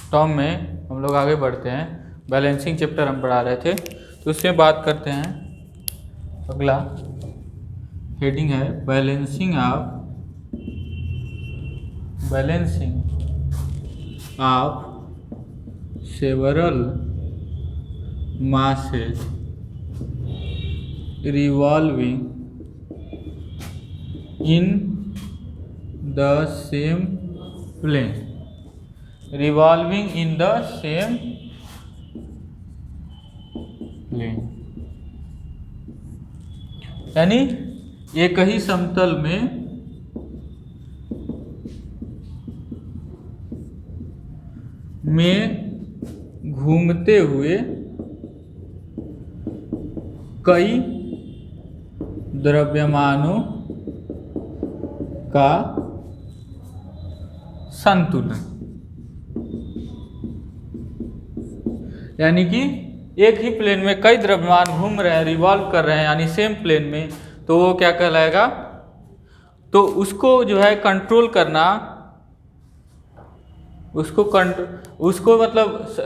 Term में हम लोग आगे बढ़ते हैं। बैलेंसिंग चैप्टर हम पढ़ा रहे थे, तो उसमें बात करते हैं। अगला हेडिंग है balancing of several masses revolving in the same plane, revolving in the same plane, यानी एक ही समतल में घूमते हुए कई द्रव्यमानों का संतुलन, यानी कि एक ही प्लेन में कई द्रव्यमान घूम रहे हैं, रिवॉल्व कर रहे हैं, यानी सेम प्लेन में, तो वो क्या कहलाएगा? तो उसको जो है कंट्रोल करना, उसको मतलब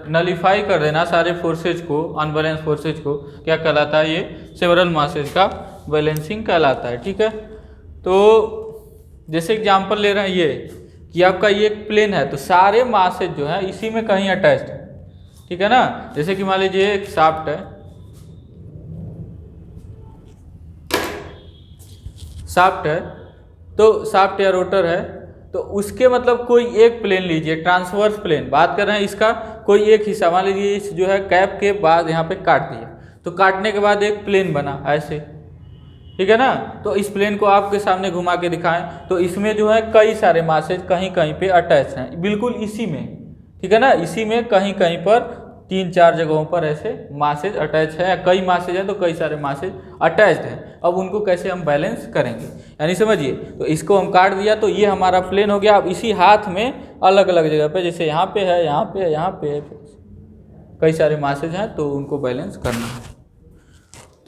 नलीफाई कर देना सारे फोर्सेज को, अनबैलेंस फोर्सेज को, क्या कहलाता है? ये सेवरल मासेज का बैलेंसिंग कहलाता है। ठीक है, तो जैसे एग्जांपल ले रहे हैं ये कि आपका ये एक प्लेन है, तो सारे मासेज जो है इसी में कहीं अटैच्ड है। ठीक है ना, जैसे कि मान लीजिए एक शाफ्ट है, तो शाफ्ट या रोटर है, तो उसके मतलब कोई एक प्लेन लीजिए, ट्रांसवर्स प्लेन बात कर रहे हैं, इसका कोई एक हिस्सा मान लीजिए इस जो है कैप के बाद यहाँ पे काट दिया, तो काटने के बाद एक प्लेन बना ऐसे। ठीक है ना, तो इस प्लेन को आपके सामने घुमा के दिखाएं, तो इसमें जो है कई सारे मासेज कहीं कहीं पे अटैच हैं, बिल्कुल इसी में। ठीक है ना, इसी में कहीं कहीं पर 3-4 जगहों पर ऐसे मासेज अटैच है, कई मासेज है तो कई सारे मासेज अटैच्ड हैं। अब उनको कैसे हम बैलेंस करेंगे, यानी समझिए, तो इसको हम काट दिया तो ये हमारा प्लेन हो गया। अब इसी हाथ में अलग अलग जगह पे, जैसे यहाँ पे है, यहाँ पे है, यहाँ पे है, कई सारे मासेज हैं, तो उनको बैलेंस करना है।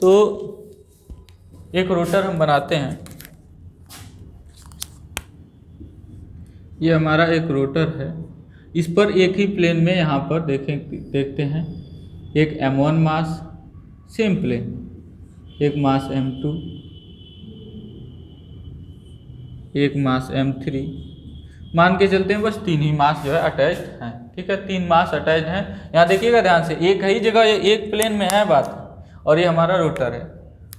तो एक रोटर हम बनाते हैं, ये हमारा एक रोटर है, इस पर एक ही प्लेन में यहाँ पर देखते हैं एक m1 मास सेम प्लेन, एक मास m2, एक मास m3, मान के चलते हैं बस 3 ही मास जो है अटैच्ड हैं। ठीक है, 3 मास अटैच्ड हैं। यहाँ देखिएगा ध्यान से, एक ही जगह ये एक प्लेन में है बात, और ये हमारा रोटर है।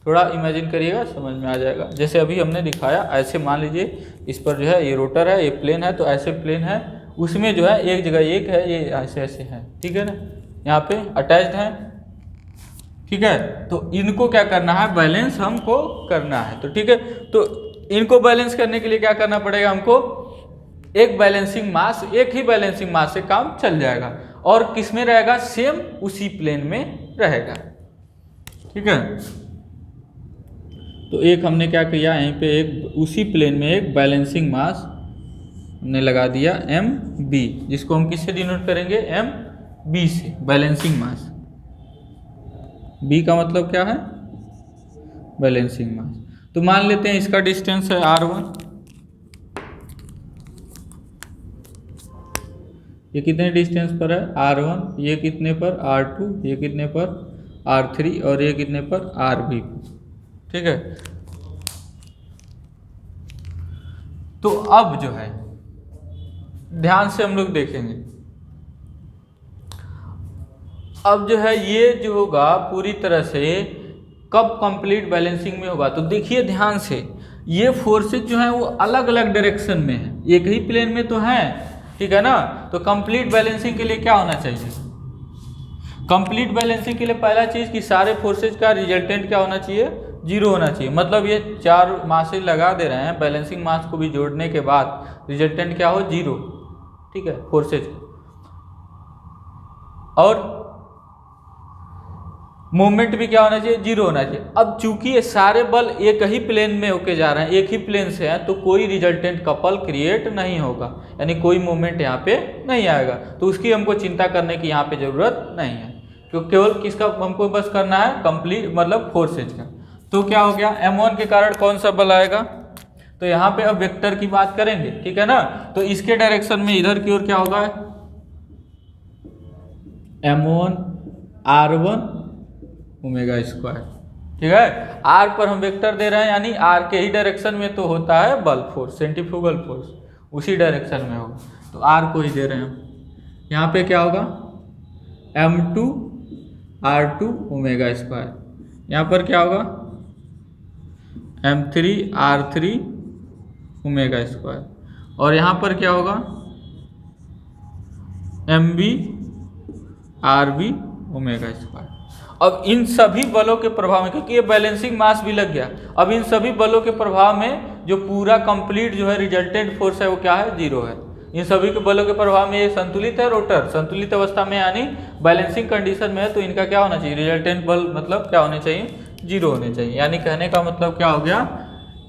थोड़ा इमेजिन करिएगा, समझ में आ जाएगा। जैसे अभी हमने दिखाया, ऐसे मान लीजिए इस पर जो है ये रोटर है, ये प्लेन है, तो ऐसे प्लेन है, उसमें जो है एक जगह एक है, ये ऐसे ऐसे है। ठीक है ना, यहाँ पे अटैच्ड है। ठीक है, तो इनको क्या करना है? बैलेंस हमको करना है। तो ठीक है, तो इनको बैलेंस करने के लिए क्या करना पड़ेगा हमको? एक बैलेंसिंग मास, एक ही बैलेंसिंग मास से काम चल जाएगा, और किस में रहेगा? सेम उसी प्लेन में रहेगा। ठीक है, तो एक हमने क्या किया, यहीं पे एक उसी प्लेन में एक बैलेंसिंग मास हमने लगा दिया MB, जिसको हम किससे डिनोट करेंगे? MB से, बैलेंसिंग मास। B का मतलब क्या है? Balancing mass. तो मान लेते हैं इसका डिस्टेंस है R1, ये कितने डिस्टेंस पर है? R1, ये कितने पर? R2, ये कितने पर? R3, और ये कितने पर? RB। ठीक है, तो अब जो है ध्यान से हम लोग देखेंगे, अब जो है ये जो होगा पूरी तरह से कब कंप्लीट बैलेंसिंग में होगा? तो देखिए ध्यान से, ये फोर्सेज जो है वो अलग अलग डायरेक्शन में है, एक ही प्लेन में तो है। ठीक है ना, तो कंप्लीट बैलेंसिंग के लिए क्या होना चाहिए? कंप्लीट बैलेंसिंग के लिए पहला चीज कि सारे फोर्सेज का रिजल्टेंट क्या होना चाहिए? 0 होना चाहिए। मतलब ये 4 मासेज लगा दे रहे हैं, बैलेंसिंग मास को भी जोड़ने के बाद रिजल्टेंट क्या हो? 0। ठीक है, फोर्सेज। और मूवमेंट भी क्या होना चाहिए? 0 होना चाहिए। अब चूंकि ये सारे बल एक ही प्लेन में होके जा रहे हैं, एक ही प्लेन से हैं, तो कोई रिजल्टेंट कपल क्रिएट नहीं होगा, यानी कोई मूवमेंट यहाँ पे नहीं आएगा। तो उसकी हमको चिंता करने की यहाँ पे जरूरत नहीं है, क्योंकि केवल किसका हमको बस करना है? कंप्लीट मतलब फोर्सेज का। तो क्या हो गया? M1 के कारण कौन सा बल आएगा? तो यहाँ पे अब वेक्टर की बात करेंगे। ठीक है ना, तो इसके डायरेक्शन में इधर की ओर क्या होगा? m1 r1 omega square. ठीक है, r पर हम वेक्टर दे रहे हैं, यानी r के ही डायरेक्शन में तो होता है बल फोर्स, सेंट्रीफ्यूगल फोर्स, उसी डायरेक्शन में होगा, तो r को ही दे रहे हैं हम। यहाँ पे क्या होगा, m2 r2 ओमेगा स्क्वायर, यहाँ पर क्या होगा, m3 r3 ओमेगा स्क्वायर, और यहाँ पर क्या होगा, mb rb ओमेगा स्क्वायर। अब इन सभी बलों के प्रभाव में, क्योंकि ये बैलेंसिंग मास भी लग गया, अब इन सभी बलों के प्रभाव में जो पूरा कंप्लीट जो है रिजल्टेंट फोर्स है वो क्या है, 0 है। इन सभी के बलों के प्रभाव में ये संतुलित है रोटर, संतुलित अवस्था में यानी बैलेंसिंग कंडीशन में है, तो इनका क्या होना चाहिए, रिजल्टेंट बल मतलब क्या होने चाहिए, 0 होने चाहिए। यानी कहने का मतलब क्या हो गया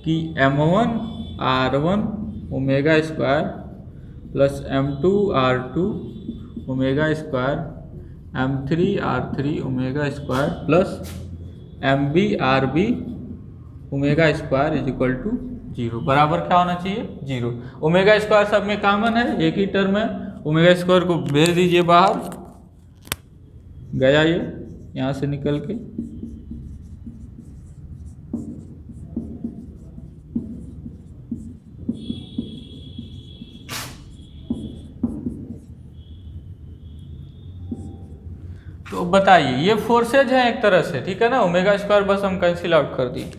कि m1 r1 omega square plus m2 r2 omega square m3 r3 omega square plus mb rb omega square is equal to 0, बराबर क्या होना चाहिए, 0। ओमेगा स्क्वायर सब में कॉमन है, एक ही टर्म है, ओमेगा स्क्वायर को भेज दीजिए बाहर, गया ये यहाँ से निकल के। तो बताइए, ये फोर्सेज है एक तरह से, ठीक है ना, ओमेगा स्क्वायर बस हम कैंसिल आउट कर दिए।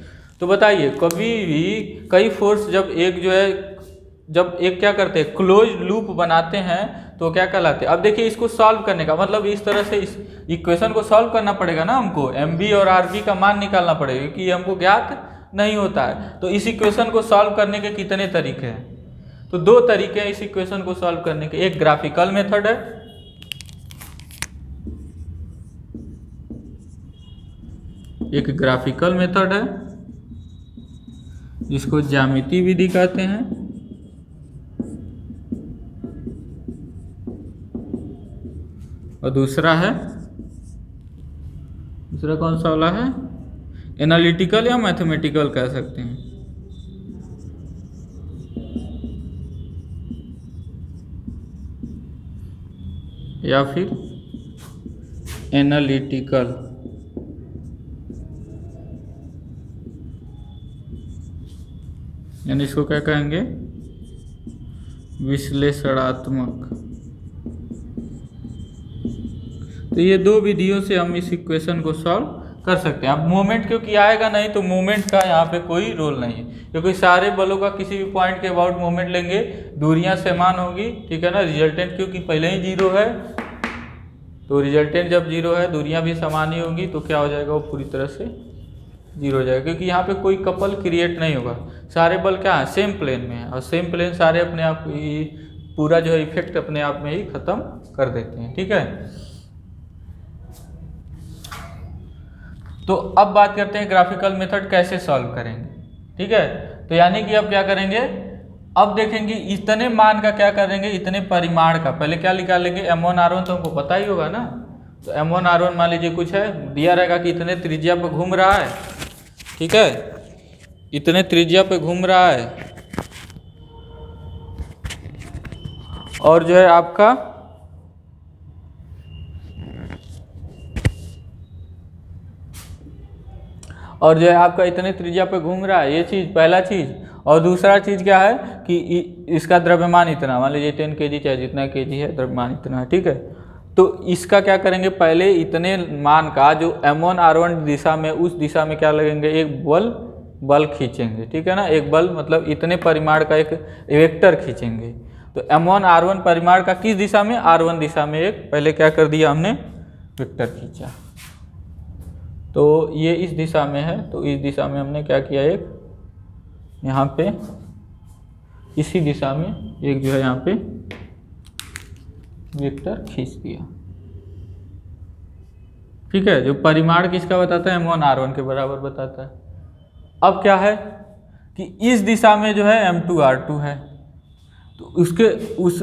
तो बताइए, कभी भी कई फोर्स जब एक जो है, जब एक क्या करते हैं, क्लोज लूप बनाते हैं तो क्या कहलाते हैं। अब देखिए, इसको सॉल्व करने का मतलब इस तरह से इस इक्वेशन को सॉल्व करना पड़ेगा ना हमको, MB और RB का मान निकालना पड़ेगा, क्योंकि ये हमको ज्ञात नहीं होता है। तो इस इक्वेशन को सॉल्व करने के कितने तरीके हैं, तो 2 तरीके हैं इस इक्वेशन को सॉल्व करने के। एक ग्राफिकल मेथड है, एक ग्राफिकल मेथड है, जिसको ज्यामिति विधि कहते हैं, और दूसरा कौन सा वाला है, एनालिटिकल या मैथमेटिकल कह सकते हैं। या फिर एनालिटिकल, यानी इसको क्या कहेंगे, विश्लेषणात्मक। तो ये 2 विधियों से हम इस इक्वेशन को सॉल्व कर सकते हैं। अब मोमेंट क्योंकि आएगा नहीं, तो मोमेंट का यहाँ पे कोई रोल नहीं है, क्योंकि सारे बलों का किसी भी पॉइंट के अबाउट मोमेंट लेंगे, दूरियां समान होगी, ठीक है ना। रिजल्टेंट क्योंकि पहले ही 0 है, तो रिजल्टेंट जब 0 है, दूरियां भी समान ही होंगी, तो क्या हो जाएगा, वो पूरी तरह से 0 हो जाएगा, क्योंकि यहाँ पे कोई कपल क्रिएट नहीं होगा, सारे बल क्या है, सेम प्लेन में है, और सेम प्लेन सारे अपने आप ही पूरा जो है इफेक्ट अपने आप में ही खत्म कर देते हैं, ठीक है। तो अब बात करते हैं ग्राफिकल मेथड कैसे सॉल्व करेंगे, ठीक है। तो यानी कि अब क्या करेंगे, अब देखेंगे इतने मान का क्या करेंगे, इतने परिमाण का पहले क्या निकालेंगे, m1 r1 तो हमको पता ही होगा ना। तो m1 r1 मान लीजिए कुछ है, दिया रहेगा कि इतने त्रिज्या पे घूम रहा है, ठीक है, इतने त्रिज्या पे घूम रहा है, और जो है आपका इतने त्रिज्या पे घूम रहा है, ये चीज़ पहला चीज़। और दूसरा चीज़ क्या है कि इसका द्रव्यमान इतना, मान लीजिए 10 kg चाहे जितना kg है, द्रव्यमान इतना है, ठीक है। तो इसका क्या करेंगे, पहले इतने मान का जो m1 r1 दिशा में, उस दिशा में क्या लगेंगे, एक बल खींचेंगे, ठीक है ना। एक बल मतलब इतने परिमाण का एक वेक्टर खींचेंगे। तो m1 r1 परिमाण का किस दिशा में, r1 दिशा में एक पहले क्या कर दिया हमने, वेक्टर खींचा। तो ये इस दिशा में है, तो इस दिशा में हमने क्या किया, एक यहाँ पे इसी दिशा में एक जो है यहाँ पे वेक्टर खींच दिया, ठीक है। जो परिमाण किसका बताता है, m1 r1 के बराबर बताता है। अब क्या है कि इस दिशा में जो है m2 r2 है, तो उसके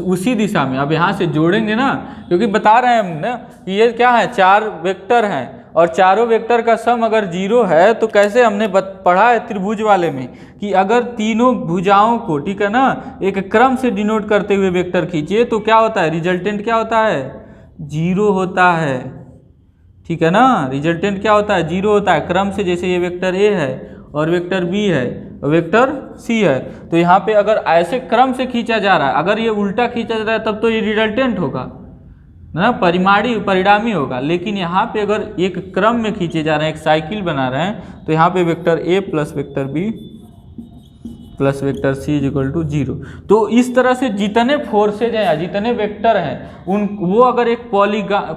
उसी दिशा में अब यहाँ से जोड़ेंगे ना, क्योंकि बता रहे हैं हम ना कि ये क्या है, 4 वेक्टर हैं, और चारों वेक्टर का सम अगर 0 है, तो कैसे हमने पढ़ा है त्रिभुज वाले में कि अगर तीनों भुजाओं को, ठीक है ना, एक क्रम से डिनोट करते हुए वेक्टर खींचिए, तो क्या होता है, रिजल्टेंट क्या होता है, जीरो होता है, ठीक है ना। रिजल्टेंट क्या होता है, जीरो होता है क्रम से। जैसे ये वेक्टर ए है और वेक्टर बी है और वेक्टर सी है, तो यहाँ पे अगर ऐसे क्रम से खींचा जा रहा है, अगर ये उल्टा खींचा जा रहा है तब तो ये रिजल्टेंट होगा ना, परिणामी होगा। लेकिन यहाँ पे अगर एक क्रम में खींचे जा रहे हैं, एक साइकिल बना रहे हैं, तो यहाँ पे vector A plus vector B plus vector C is equal to zero. तो इस तरह से जितने फोर्सेज हैं या जितने वेक्टर हैं वो अगर एक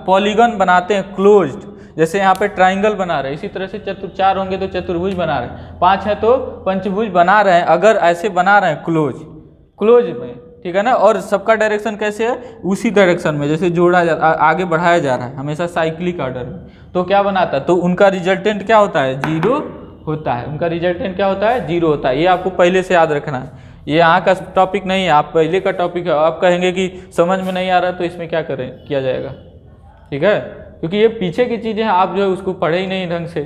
पॉलीगन बनाते हैं क्लोज्ड, जैसे यहाँ पे ट्राइंगल बना रहे हैं, इसी तरह से चार होंगे तो चतुर्भुज बना रहे हैं, 5 है तो पंचभुज बना रहे हैं। अगर ऐसे बना रहे हैं क्लोज में, ठीक है ना, और सबका डायरेक्शन कैसे है, उसी डायरेक्शन में, जैसे आगे बढ़ाया जा रहा है हमेशा साइक्लिक ऑर्डर में, तो क्या बनाता है, तो उनका रिजल्टेंट क्या होता है, जीरो होता है। उनका रिजल्टेंट क्या होता है, जीरो होता है। ये आपको पहले से याद रखना है, ये यहाँ का टॉपिक नहीं है, आप पहले का टॉपिक है। आप कहेंगे कि समझ में नहीं आ रहा तो इसमें क्या किया जाएगा, ठीक है, क्योंकि ये पीछे की चीज़ें हैं, आप जो है उसको पढ़े ही नहीं ढंग से।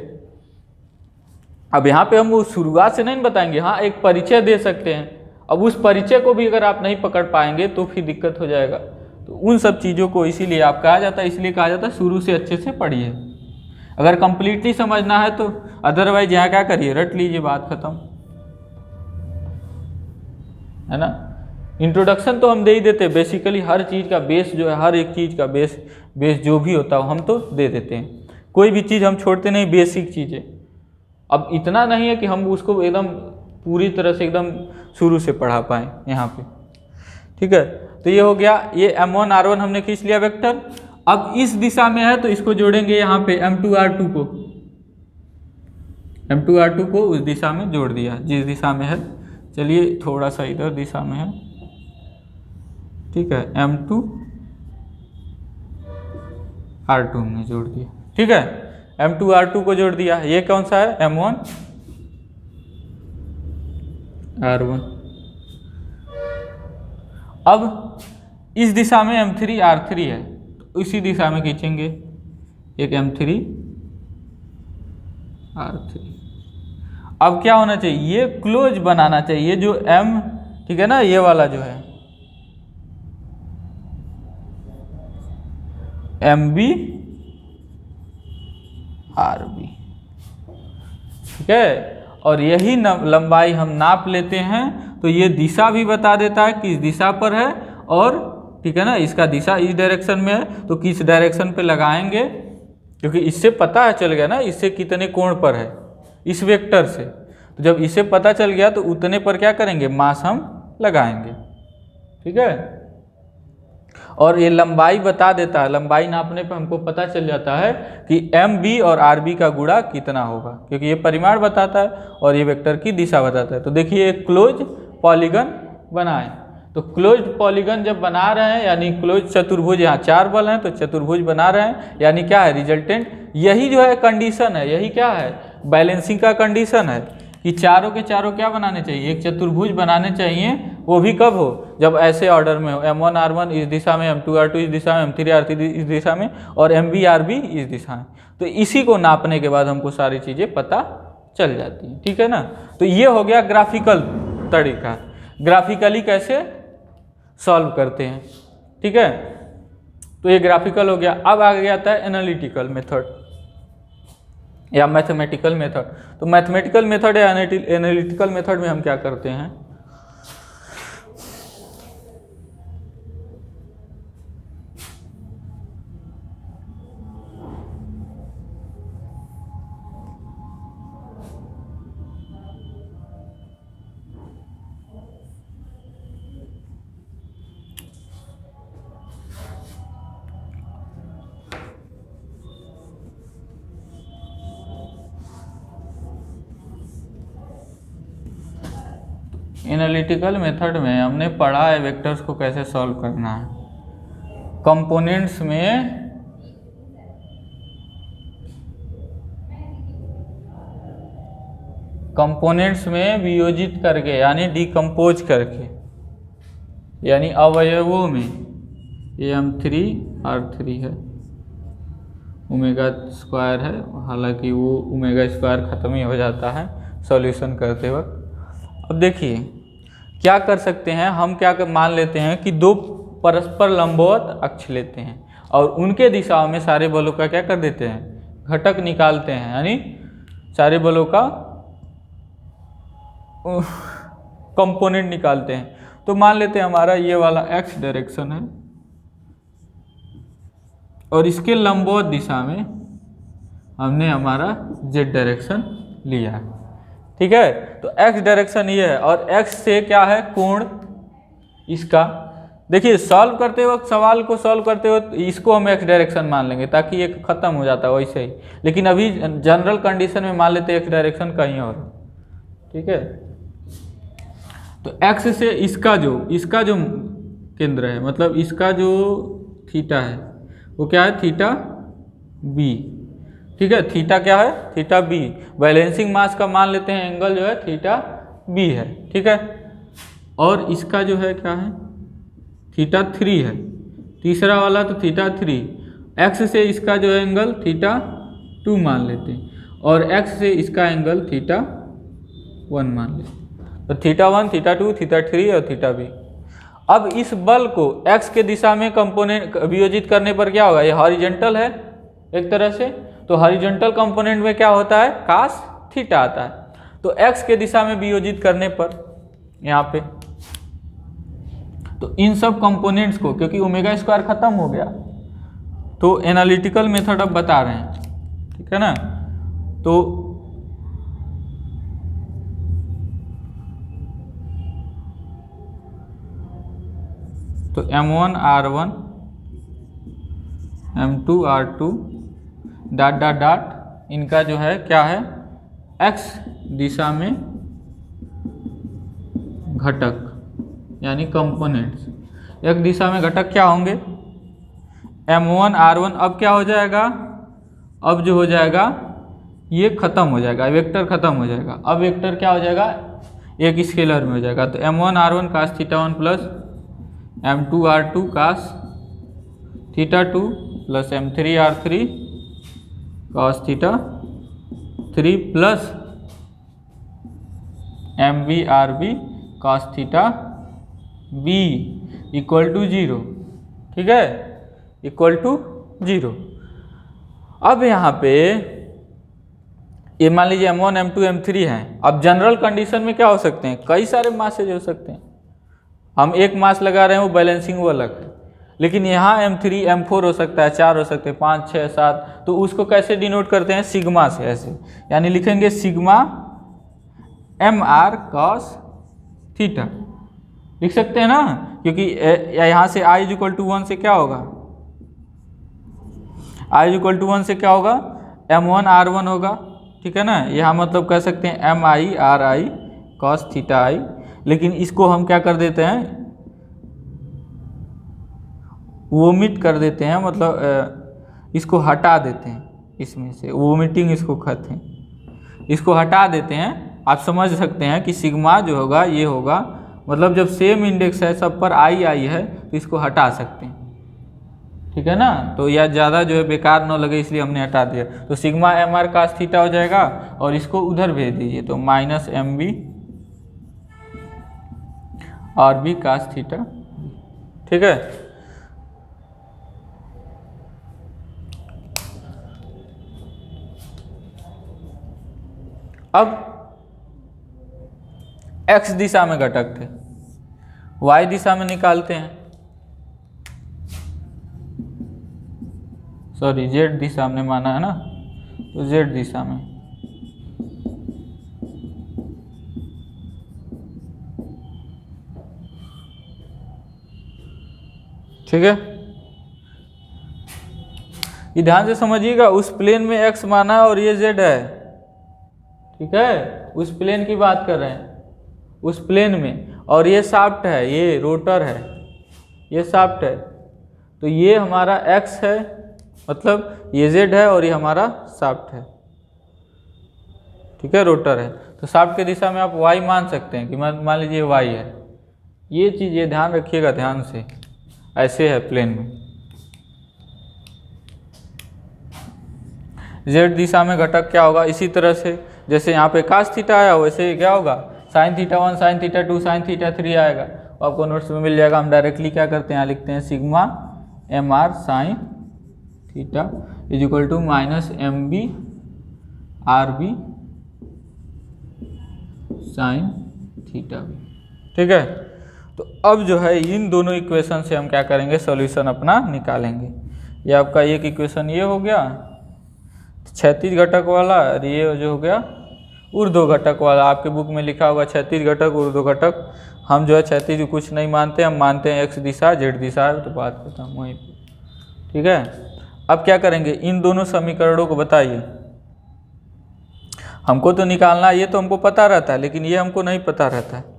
अब यहाँ पे हम वो शुरुआत से नहीं बताएंगे, हाँ एक परिचय दे सकते हैं। अब उस परिचय को भी अगर आप नहीं पकड़ पाएंगे तो फिर दिक्कत हो जाएगा। तो उन सब चीज़ों को इसीलिए आप कहा जाता है, इसलिए कहा जाता है शुरू से अच्छे से पढ़िए, अगर कंप्लीटली समझना है तो। अदरवाइज यहाँ क्या करिए, रट लीजिए, बात खत्म, है ना। इंट्रोडक्शन तो हम दे ही देते हैं, बेसिकली हर चीज़ का बेस जो है, हर एक चीज़ का बेस जो भी होता है हम तो दे देते हैं, कोई भी चीज़ हम छोड़ते नहीं, बेसिक चीज़ें। अब इतना नहीं है कि हम उसको एकदम पूरी तरह से एकदम शुरू से पढ़ा पाएँ यहाँ पे, ठीक है। तो ये हो गया, ये M1 R1 हमने खींच लिया वेक्टर। अब इस दिशा में है तो इसको जोड़ेंगे यहाँ पे M2 R2 को उस दिशा में जोड़ दिया जिस दिशा में है। चलिए थोड़ा सा इधर दिशा में है, ठीक है, M2 R2 हमने जोड़ दिया, ठीक है, M2 R2 को जोड़ दिया। ये कौन सा है, M1 R1। अब इस दिशा में M3 R3 है, तो इसी दिशा में खींचेंगे एक M3 R3। अब क्या होना चाहिए, ये क्लोज बनाना चाहिए, जो M, ठीक है ना, ये वाला जो है MB RB, ठीक है। और यही लंबाई हम नाप लेते हैं, तो ये दिशा भी बता देता है किस दिशा पर है, और ठीक है ना, इसका दिशा इस डायरेक्शन में है तो किस डायरेक्शन पे लगाएंगे, क्योंकि इससे पता चल गया ना इससे कितने कोण पर है, इस वेक्टर से। तो जब इसे पता चल गया तो उतने पर क्या करेंगे, मास हम लगाएंगे, ठीक है। और ये लंबाई बता देता है, लंबाई नापने पर हमको पता चल जाता है कि MB और RB का गुणा कितना होगा, क्योंकि ये परिमाण बताता है और ये वेक्टर की दिशा बताता है। तो देखिए एक क्लोज पॉलीगन बनाएं, तो क्लोज पॉलीगन जब बना रहे हैं, यानी क्लोज चतुर्भुज, यहाँ 4 बल हैं तो चतुर्भुज बना रहे हैं, यानी क्या है, रिजल्टेंट। यही जो है कंडीशन है, यही क्या है, बैलेंसिंग का कंडीशन है कि चारों के चारों क्या बनाने चाहिए, एक चतुर्भुज बनाने चाहिए। वो भी कब हो, जब ऐसे ऑर्डर में हो, M1 R1 इस दिशा में, M2 R2 इस दिशा में, M3 R3 इस दिशा में, और MB RB इस दिशा में। तो इसी को नापने के बाद हमको सारी चीज़ें पता चल जाती हैं, ठीक है ना। तो ये हो गया ग्राफिकल तरीका, ग्राफिकली कैसे सॉल्व करते हैं, ठीक है। तो ये ग्राफिकल हो गया। अब आगे आता है एनालिटिकल मेथड या मैथमेटिकल मेथड। तो मैथमेटिकल मेथड या एनालिटिकल मेथड में हम क्या करते हैं, एनालिटिकल मेथड में हमने पढ़ा है वेक्टर्स को कैसे सॉल्व करना है। कंपोनेंट्स में वियोजित करके, यानी डिकम्पोज करके, यानी अवयवों में, ये M3 R3 है, ओमेगा स्क्वायर है, हालांकि वो ओमेगा स्क्वायर ख़त्म ही हो जाता है सॉल्यूशन करते वक्त। अब देखिए क्या कर सकते हैं हम, क्या मान लेते हैं कि दो परस्पर लंबवत अक्ष लेते हैं और उनके दिशाओं में सारे बलों का क्या कर देते हैं, घटक निकालते हैं, यानी सारे बलों का कंपोनेंट निकालते हैं। तो मान लेते हैं हमारा ये वाला x डायरेक्शन है और इसके लंबवत दिशा में हमने हमारा z डायरेक्शन लिया है, ठीक है। तो x डायरेक्शन ये है और x से क्या है कोण इसका। देखिए सॉल्व करते वक्त, सवाल को सॉल्व करते वक्त इसको हम x डायरेक्शन मान लेंगे ताकि ये खत्म हो जाता है वैसे ही, लेकिन अभी जनरल कंडीशन में मान लेते हैं x डायरेक्शन कहीं और, ठीक है। तो x से इसका जो केंद्र है, मतलब इसका जो थीटा है वो क्या है, थीटा b, ठीक है। थीटा क्या है, थीटा b। बैलेंसिंग मास का मान लेते हैं एंगल जो है थीटा b है, ठीक है। और इसका जो है क्या है, थीटा 3 है, तीसरा वाला तो थीटा 3। x से इसका जो है एंगल थीटा 2 मान लेते हैं और x से इसका एंगल थीटा 1 मान लेते हैं। तो थीटा 1, थीटा 2, थीटा 3 और थीटा b। अब इस बल को x के दिशा में कंपोनेंट वियोजित करने पर क्या होगा, ये हॉरिजॉन्टल है एक तरह से, तो हॉरिजॉन्टल कंपोनेंट में क्या होता है, cos थीटा आता है। तो x के दिशा में वियोजित करने पर यहाँ पे, तो इन सब कंपोनेंट्स को, क्योंकि ओमेगा स्क्वायर खत्म हो गया तो एनालिटिकल मेथड अब बता रहे हैं, ठीक है ना। तो m1 r1 m2 r2 dot dot dot, इनका जो है क्या है, x दिशा में घटक यानी कंपोनेंट्स। एक दिशा में घटक क्या होंगे, m1 r1। अब क्या हो जाएगा, अब जो हो जाएगा ये खत्म हो जाएगा, वेक्टर खत्म हो जाएगा। अब वेक्टर क्या हो जाएगा, एक स्केलर में हो जाएगा। तो m1 r1 cos theta 1 plus m2 r2 cos theta 2 plus m3 r3 cos theta 3 plus mb rb cos theta b equal to 0, ठीक है, इक्वल टू 0। अब यहाँ पे ये मान लीजिए m1 m2 m3 हैं। अब जनरल कंडीशन में क्या हो सकते हैं, कई सारे मासेज हो सकते हैं। हम एक मास लगा रहे हैं वो बैलेंसिंग वो अलग है, लेकिन यहाँ m3 m4 हो सकता है, 4 हो सकते हैं, 5 6 7। तो उसको कैसे डिनोट करते हैं, सिग्मा से, ऐसे यानी लिखेंगे सिग्मा mr cos थीटा, लिख सकते हैं ना, क्योंकि यहाँ से i इक्वल टू 1 से क्या होगा, i इक्वल टू 1 से क्या होगा, m1 r1 होगा, ठीक है ना। यहाँ मतलब कह सकते हैं mi ri cos theta i, लेकिन इसको हम क्या कर देते हैं, वोमिट कर देते हैं, मतलब इसको हटा देते हैं इसमें से, वोमिटिंग इसको कहते हैं, इसको हटा देते हैं। आप समझ सकते हैं कि सिग्मा जो होगा ये होगा, मतलब जब सेम इंडेक्स है सब पर आई है तो इसको हटा सकते हैं, ठीक है ना। तो यह ज़्यादा जो है बेकार न लगे इसलिए हमने हटा दिया। तो सिग्मा mr cos थीटा हो जाएगा और इसको उधर भेज दीजिए, तो minus mb rb cos theta, ठीक है। अब x दिशा में घटक थे, y दिशा में निकालते हैं, सॉरी z दिशा हमने माना है ना, तो z दिशा में ठीक है। ये ध्यान से समझिएगा, उस प्लेन में x माना है और ये z है, ठीक है, उस प्लेन की बात कर रहे हैं, उस प्लेन में। और ये शाफ्ट है, ये रोटर है, ये शाफ्ट है, तो ये हमारा x है, मतलब ये z है और ये हमारा शाफ्ट है, ठीक है, रोटर है। तो शाफ्ट के दिशा में आप y मान सकते हैं कि मान लीजिए y है। ये चीज़ ये ध्यान रखिएगा ध्यान से, ऐसे है प्लेन में। z दिशा में घटक क्या होगा, इसी तरह से जैसे यहाँ पे cos थीटा आया वैसे क्या होगा, sin theta 1 sin theta 2 sin theta 3 आएगा। आपको नोट्स में मिल जाएगा। हम डायरेक्टली क्या करते हैं, यहाँ लिखते हैं sigma mr sin theta is equal to minus M B R B sine theta B. ठीक है, तो अब जो है इन दोनों इक्वेशन से हम क्या करेंगे, सॉल्यूशन अपना निकालेंगे। ये आपका एक इक्वेशन ये हो गया क्षैतिज घटक वाला, और ये जो हो गया ऊर्ध्व घटक वाला। आपके बुक में लिखा होगा क्षैतिज घटक ऊर्ध्व घटक। हम जो है क्षैतिज कुछ नहीं मानते, हम मानते हैं एक्स दिशा जेड दिशा, तो बात करता हूँ वहीं पर। ठीक है, अब क्या करेंगे, इन दोनों समीकरणों को बताइए। हमको तो निकालना, ये तो हमको पता रहता है, लेकिन ये हमको नहीं पता रहता है।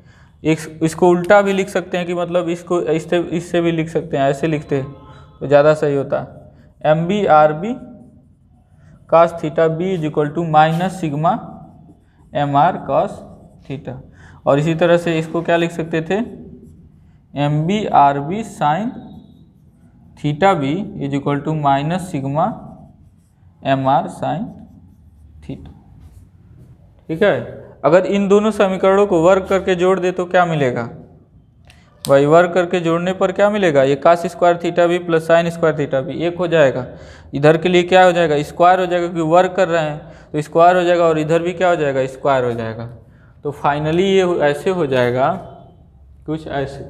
इसको उल्टा भी लिख सकते हैं कि मतलब इसको इससे भी लिख सकते हैं, ऐसे लिखते हैं तो ज़्यादा सही होता है। M B R B cos theta B is equal to minus sigma M R cos theta. और इसी तरह से इसको क्या लिख सकते थे, M B R B sine theta B is equal to minus sigma M R sine theta. ठीक है, अगर इन दोनों समीकरणों को वर्क करके जोड़ दे तो क्या मिलेगा भाई, वर्क करके जोड़ने पर क्या मिलेगा, ये कास स्क्वायर थीटा भी प्लस साइन स्क्वायर थीटा भी एक हो जाएगा। इधर के लिए क्या हो जाएगा, स्क्वायर हो जाएगा, क्योंकि वर्क कर रहे हैं तो स्क्वायर हो जाएगा, और इधर भी क्या हो जाएगा, स्क्वायर हो जाएगा। तो फाइनली ये ऐसे हो जाएगा, कुछ ऐसे।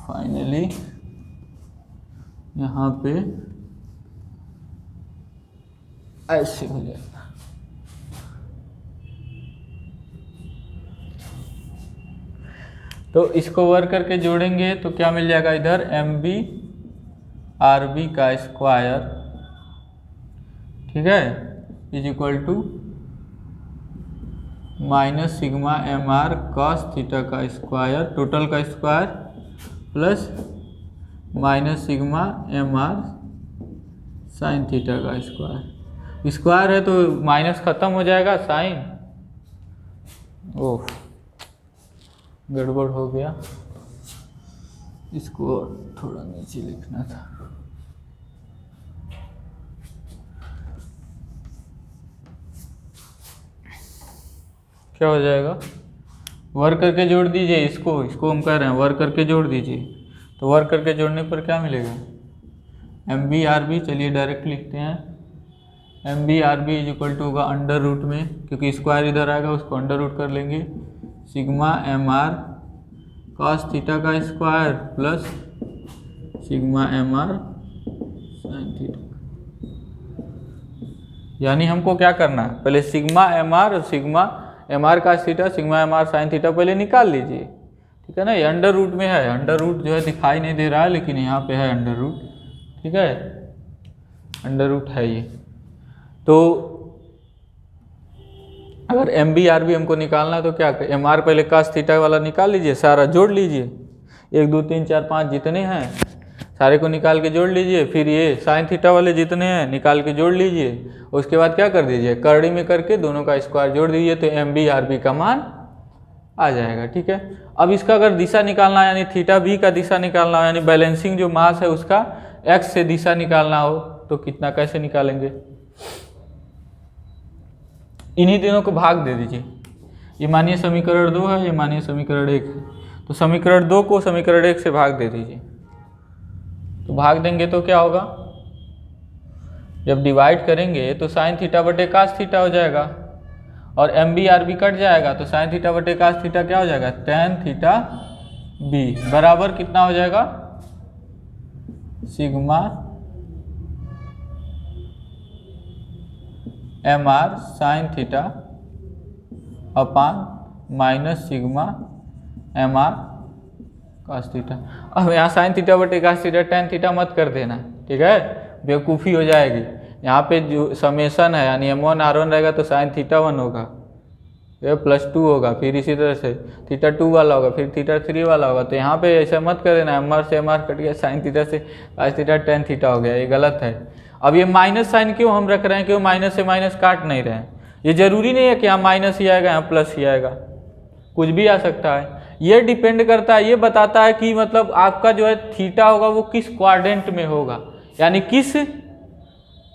फाइनली यहाँ पे ऐसे हो जाएगा। तो इसको वर्क करके जोड़ेंगे तो क्या मिल जाएगा, इधर एम बी आर बी का स्क्वायर, ठीक है, is equal to minus sigma M R cos theta का स्क्वायर, टोटल का square, plus minus sigma M R sine theta का स्क्वायर। स्क्वायर है तो माइनस खत्म हो जाएगा, साइन, ओह गड़बड़ हो गया, इसको थोड़ा नीचे लिखना था। क्या हो जाएगा, वर्क करके जोड़ दीजिए इसको हम कह रहे हैं वर्क करके जोड़ दीजिए। तो वर्क करके जोड़ने पर क्या मिलेगा, एम बी आर बी, चलिए डायरेक्ट लिखते हैं, M B R B is equal to होगा अंडर रूट में, क्योंकि स्क्वायर इधर आएगा उसको अंडर रूट कर लेंगे, sigma M R cos theta का square plus sigma M R sine theta. यानी हमको क्या करना है, पहले सिग्मा एम आर और सिग्मा एम आर का theta sigma M R sine theta पहले निकाल लीजिए। ठीक है ना, ये अंडर रूट में है, अंडर रूट जो है दिखाई नहीं दे रहा है, लेकिन यहाँ पे है अंडर रूट। ठीक है, अंडर रूट है ये। तो अगर एम बी आर बी हमको निकालना है तो क्या करें, एम आर पहले कास थीटा वाला निकाल लीजिए, सारा जोड़ लीजिए, 1 2 3 4 5 जितने हैं सारे को निकाल के जोड़ लीजिए, फिर ये साइन थीटा वाले जितने हैं निकाल के जोड़ लीजिए। उसके बाद क्या कर दीजिए, करड़ी में करके दोनों का स्क्वायर जोड़ दीजिए, तो एम बी आर बी का मान आ जाएगा। ठीक है, अब इसका अगर दिशा निकालना है, यानी थीटा बी का दिशा निकालना हो, यानी बैलेंसिंग जो मास है उसका एक्स से दिशा निकालना हो, तो कितना कैसे निकालेंगे, इन्हीं तीनों को भाग दे दीजिए। ये मानिए समीकरण 2 है, ये मानिए समीकरण 1 है, तो समीकरण 2 को समीकरण 1 से भाग दे दीजिए। तो भाग देंगे तो क्या होगा, जब डिवाइड करेंगे तो साइन थीटा बटे कास थीटा हो जाएगा, और M B R B cut जाएगा, तो साइन थीटा बटे कास थीटा क्या हो जाएगा, टेन थीटा बी बराबर कितना हो जाएगा, sigma M R sine theta upon minus sigma M R cos theta. अब यहाँ साइन थीटा बटे कास थीटा टेन थीटा मत कर देना, ठीक है, बेवकूफ़ी हो जाएगी। यहाँ पे जो समेशन है यानी m1 r1 रहेगा तो साइन थीटा 1 होगा, ये +2 होगा, फिर इसी तरह से थीटा 2 वाला होगा, फिर थीटा 3 वाला होगा। तो यहाँ पे ऐसा मत कर देना, एम आर से एम आर कट गया, साइन थीटा से कास थीटा टेन थीटा हो गया, ये गलत है। अब ये माइनस साइन क्यों हम रख रहे हैं, क्यों माइनस से माइनस काट नहीं रहे हैं। ये जरूरी नहीं है कि यहाँ माइनस ही आएगा यहाँ प्लस ही आएगा, कुछ भी आ सकता है। ये डिपेंड करता है, ये बताता है कि मतलब आपका जो है थीटा होगा वो किस क्वाड्रेंट में होगा, यानी किस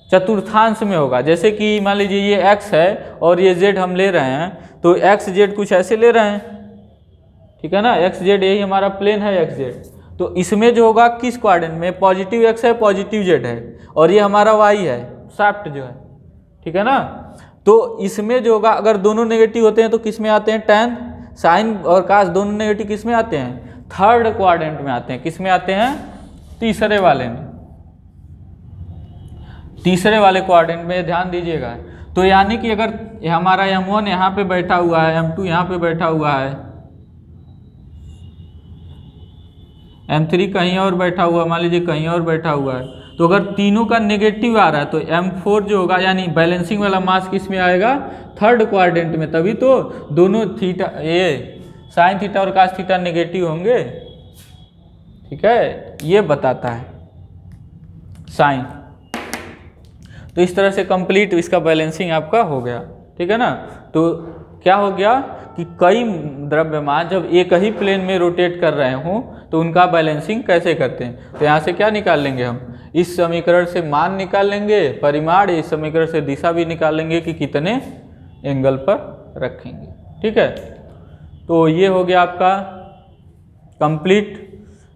चतुर्थांश में होगा। जैसे कि मान लीजिए ये x है और ये z हम ले रहे हैं, तो x z कुछ ऐसे ले रहे हैं, ठीक है ना, x z यही हमारा प्लेन है x z। तो इसमें जो होगा किस क्वाड्रेंट में, पॉजिटिव x है पॉजिटिव z है, और ये हमारा y है शाफ्ट जो है, ठीक है ना। तो इसमें जो होगा अगर दोनों नेगेटिव होते हैं तो किस में आते हैं, tan साइन और कास दोनों नेगेटिव किस में आते हैं, थर्ड क्वाड्रेंट में आते हैं। किस में आते हैं, तीसरे वाले में, तीसरे वाले क्वाड्रेंट में, ध्यान दीजिएगा। तो यानी कि अगर हमारा m1 यहाँ पे बैठा हुआ है, m2 यहाँ पे बैठा हुआ है, m3 कहीं और बैठा हुआ, मान लीजिए कहीं और बैठा हुआ है, तो अगर तीनों का नेगेटिव आ रहा है तो m4 जो होगा यानी बैलेंसिंग वाला मास किस में आएगा, थर्ड क्वाड्रेंट में। तभी तो दोनों थीटा, ये साइन थीटा और कास थीटा नेगेटिव होंगे, ठीक है, ये बताता है साइन। तो इस तरह से कंप्लीट इसका बैलेंसिंग आपका हो गया, ठीक है ना। तो क्या हो गया कि कई द्रव्यमान जब एक ही प्लेन में रोटेट कर रहे हों तो उनका बैलेंसिंग कैसे करते हैं। तो यहाँ से क्या निकाल लेंगे हम, इस समीकरण से मान निकाल लेंगे परिमाण, इस समीकरण से दिशा भी निकाल लेंगे कि कितने एंगल पर रखेंगे, ठीक है। तो ये हो गया आपका कंप्लीट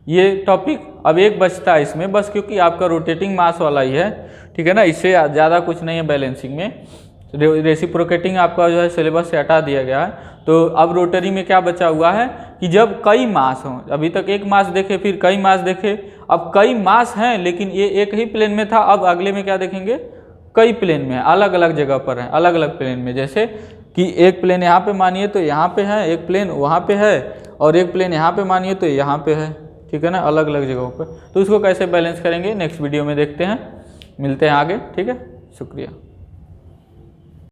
ये टॉपिक। अब एक बचता है इसमें बस, क्योंकि आपका रोटेटिंग मास वाला ही है, ठीक है ना, इससे ज़्यादा कुछ नहीं है बैलेंसिंग में। रेसिप्रोकेटिंग आपका जो है सिलेबस से हटा दिया गया है। तो अब रोटरी में क्या बचा हुआ है कि जब कई मास हों, अभी तक एक मास देखे फिर कई मास देखे, अब कई मास हैं लेकिन ये एक ही प्लेन में था, अब अगले में क्या देखेंगे, कई प्लेन में अलग अलग जगह पर हैं, अलग अलग प्लेन में। जैसे कि एक प्लेन यहाँ पे मानिए तो यहाँ पे है, एक प्लेन वहाँ पे है, और एक प्लेन यहाँ पे मानिए तो यहाँ पे है, ठीक है ना, अलग अलग जगहों पर। तो इसको कैसे बैलेंस करेंगे नेक्स्ट वीडियो में देखते हैं, मिलते हैं आगे, ठीक है, शुक्रिया।